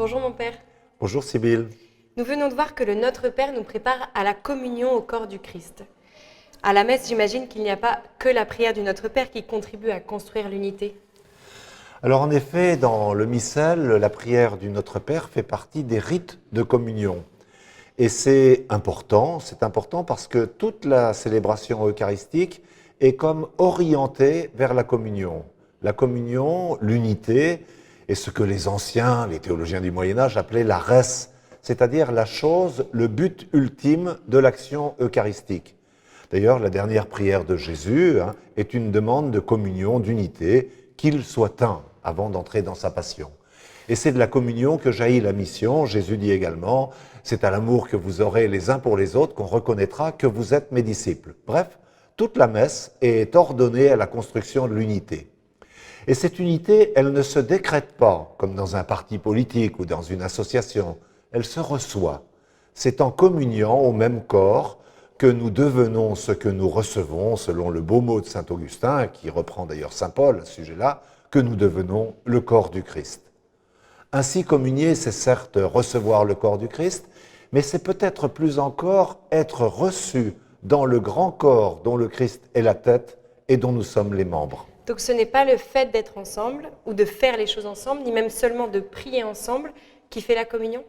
Bonjour mon Père. Bonjour Sibylle. Nous venons de voir que le Notre Père nous prépare à la communion au corps du Christ. À la messe, j'imagine qu'il n'y a pas que la prière du Notre Père qui contribue à construire l'unité. Alors en effet, dans le missel, la prière du Notre Père fait partie des rites de communion. Et c'est important parce que toute la célébration eucharistique est comme orientée vers la communion. La communion, l'unité, est ce que les anciens, les théologiens du Moyen-Âge appelaient la res, c'est-à-dire la chose, le but ultime de l'action eucharistique. D'ailleurs, la dernière prière de Jésus est une demande de communion, d'unité, qu'il soit un avant d'entrer dans sa passion. Et c'est de la communion que jaillit la mission. Jésus dit également, c'est à l'amour que vous aurez les uns pour les autres qu'on reconnaîtra que vous êtes mes disciples. Bref, toute la messe est ordonnée à la construction de l'unité. Et cette unité, elle ne se décrète pas, comme dans un parti politique ou dans une association. Elle se reçoit. C'est en communiant au même corps que nous devenons ce que nous recevons, selon le beau mot de saint Augustin, qui reprend d'ailleurs saint Paul à ce sujet-là, que nous devenons le corps du Christ. Ainsi, communier, c'est certes recevoir le corps du Christ, mais c'est peut-être plus encore être reçu dans le grand corps dont le Christ est la tête et dont nous sommes les membres. Donc ce n'est pas le fait d'être ensemble ou de faire les choses ensemble, ni même seulement de prier ensemble qui fait la communion ?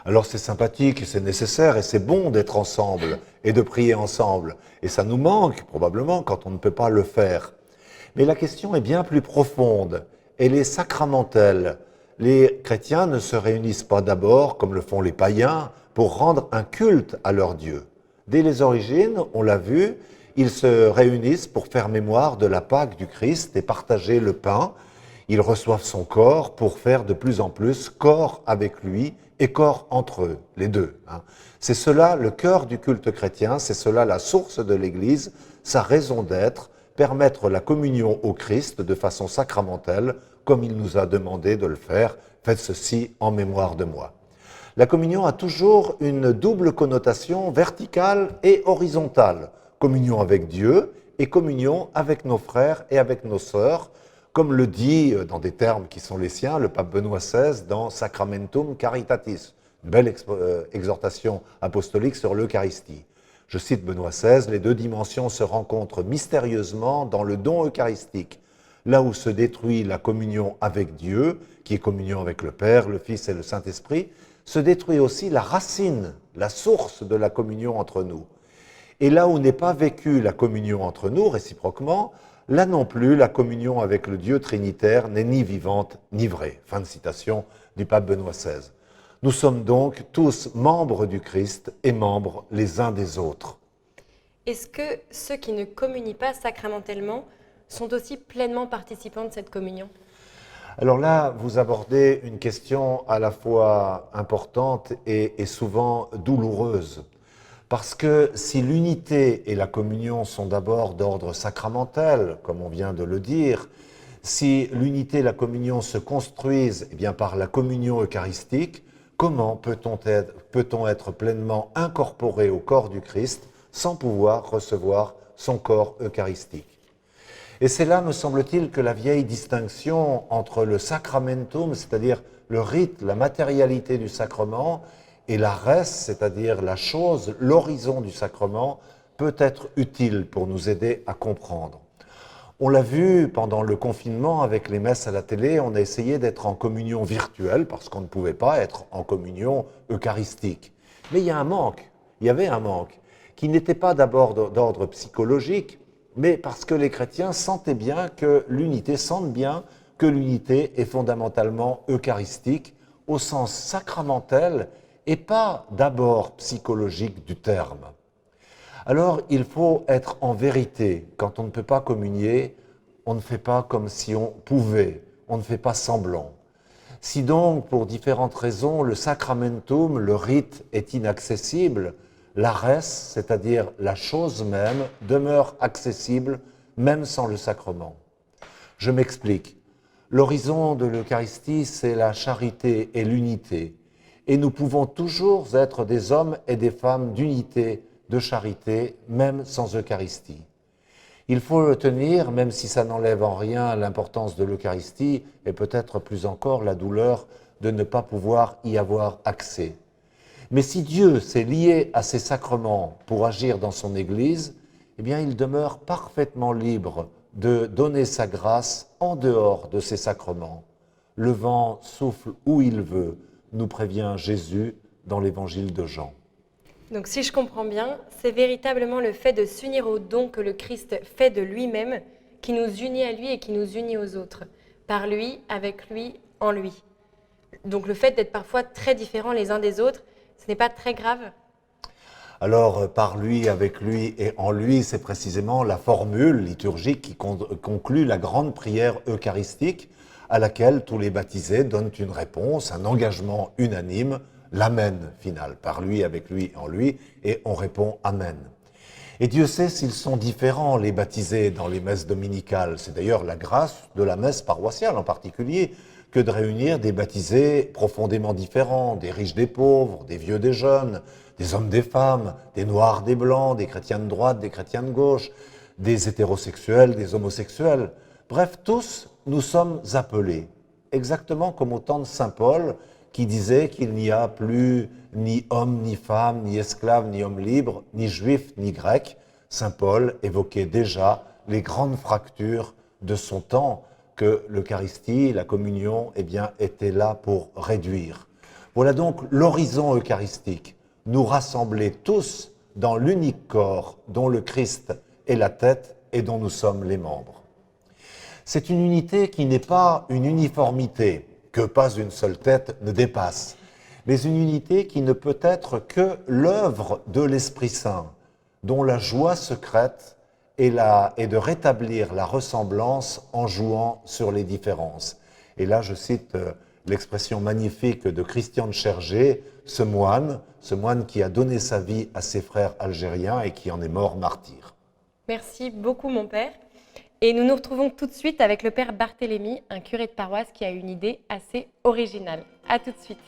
Alors c'est sympathique, c'est nécessaire et c'est bon d'être ensemble et de prier ensemble. Et ça nous manque probablement quand on ne peut pas le faire. Mais la question est bien plus profonde. Elle est sacramentelle. Les chrétiens ne se réunissent pas d'abord, comme le font les païens, pour rendre un culte à leur Dieu. Dès les origines, on l'a vu, ils se réunissent pour faire mémoire de la Pâque du Christ et partager le pain. Ils reçoivent son corps pour faire de plus en plus corps avec lui et corps entre eux, les deux. C'est cela le cœur du culte chrétien, c'est cela la source de l'Église, sa raison d'être, permettre la communion au Christ de façon sacramentelle, comme il nous a demandé de le faire. Faites ceci en mémoire de moi. La communion a toujours une double connotation verticale et horizontale. Communion avec Dieu et communion avec nos frères et avec nos sœurs, comme le dit, dans des termes qui sont les siens, le pape Benoît XVI dans Sacramentum Caritatis, une belle exhortation apostolique sur l'Eucharistie. Je cite Benoît XVI, les deux dimensions se rencontrent mystérieusement dans le don eucharistique, là où se détruit la communion avec Dieu, qui est communion avec le Père, le Fils et le Saint-Esprit, se détruit aussi la racine, la source de la communion entre nous. Et là où n'est pas vécue la communion entre nous, réciproquement, là non plus, la communion avec le Dieu trinitaire n'est ni vivante ni vraie. Fin de citation du pape Benoît XVI. Nous sommes donc tous membres du Christ et membres les uns des autres. Est-ce que ceux qui ne communient pas sacramentellement sont aussi pleinement participants de cette communion ? Alors là, vous abordez une question à la fois importante et souvent douloureuse. Parce que si l'unité et la communion sont d'abord d'ordre sacramentel, comme on vient de le dire, si l'unité et la communion se construisent par la communion eucharistique, comment peut-on être pleinement incorporé au corps du Christ sans pouvoir recevoir son corps eucharistique ? Et c'est là, me semble-t-il, que la vieille distinction entre le sacramentum, c'est-à-dire le rite, la matérialité du sacrement, et la res, c'est-à-dire la chose, l'horizon du sacrement, peut être utile pour nous aider à comprendre. On l'a vu pendant le confinement avec les messes à la télé, on a essayé d'être en communion virtuelle parce qu'on ne pouvait pas être en communion eucharistique. Mais il y avait un manque, qui n'était pas d'abord d'ordre psychologique, mais parce que les chrétiens sentent bien que l'unité est fondamentalement eucharistique au sens sacramentel et pas d'abord psychologique du terme. Alors, il faut être en vérité. Quand on ne peut pas communier, on ne fait pas comme si on pouvait, on ne fait pas semblant. Si donc, pour différentes raisons, le sacramentum, le rite, est inaccessible, la res, c'est-à-dire la chose même, demeure accessible même sans le sacrement. Je m'explique. L'horizon de l'Eucharistie, c'est la charité et l'unité. Et nous pouvons toujours être des hommes et des femmes d'unité, de charité, même sans Eucharistie. Il faut le tenir, même si ça n'enlève en rien l'importance de l'Eucharistie et peut-être plus encore la douleur de ne pas pouvoir y avoir accès. Mais si Dieu s'est lié à ces sacrements pour agir dans son Église, eh bien il demeure parfaitement libre de donner sa grâce en dehors de ces sacrements. Le vent souffle où il veut, nous prévient Jésus dans l'évangile de Jean. Donc si je comprends bien, c'est véritablement le fait de s'unir au don que le Christ fait de lui-même qui nous unit à lui et qui nous unit aux autres, par lui, avec lui, en lui. Donc le fait d'être parfois très différents les uns des autres, ce n'est pas très grave? Alors, par lui, avec lui et en lui, c'est précisément la formule liturgique qui conclut la grande prière eucharistique à laquelle tous les baptisés donnent une réponse, un engagement unanime, l'amen final, par lui, avec lui, en lui, et on répond amen. Et Dieu sait s'ils sont différents, les baptisés, dans les messes dominicales. C'est d'ailleurs la grâce de la messe paroissiale en particulier, que de réunir des baptisés profondément différents, des riches des pauvres, des vieux des jeunes, des hommes des femmes, des noirs des blancs, des chrétiens de droite, des chrétiens de gauche, des hétérosexuels, des homosexuels. Bref, tous nous sommes appelés, exactement comme au temps de saint Paul, qui disait qu'il n'y a plus ni homme ni femme, ni esclave ni homme libre, ni juif ni grec. Saint Paul évoquait déjà les grandes fractures de son temps que l'Eucharistie, la communion, eh bien, étaient là pour réduire. Voilà donc l'horizon eucharistique, nous rassembler tous dans l'unique corps dont le Christ est la tête et dont nous sommes les membres. C'est une unité qui n'est pas une uniformité, que pas une seule tête ne dépasse, mais une unité qui ne peut être que l'œuvre de l'Esprit Saint, dont la joie secrète est de rétablir la ressemblance en jouant sur les différences. Et là, je cite l'expression magnifique de Christian de Chergé, ce moine qui a donné sa vie à ses frères algériens et qui en est mort martyr. Merci beaucoup mon père. Et nous nous retrouvons tout de suite avec le père Barthélemy, un curé de paroisse qui a une idée assez originale. À tout de suite.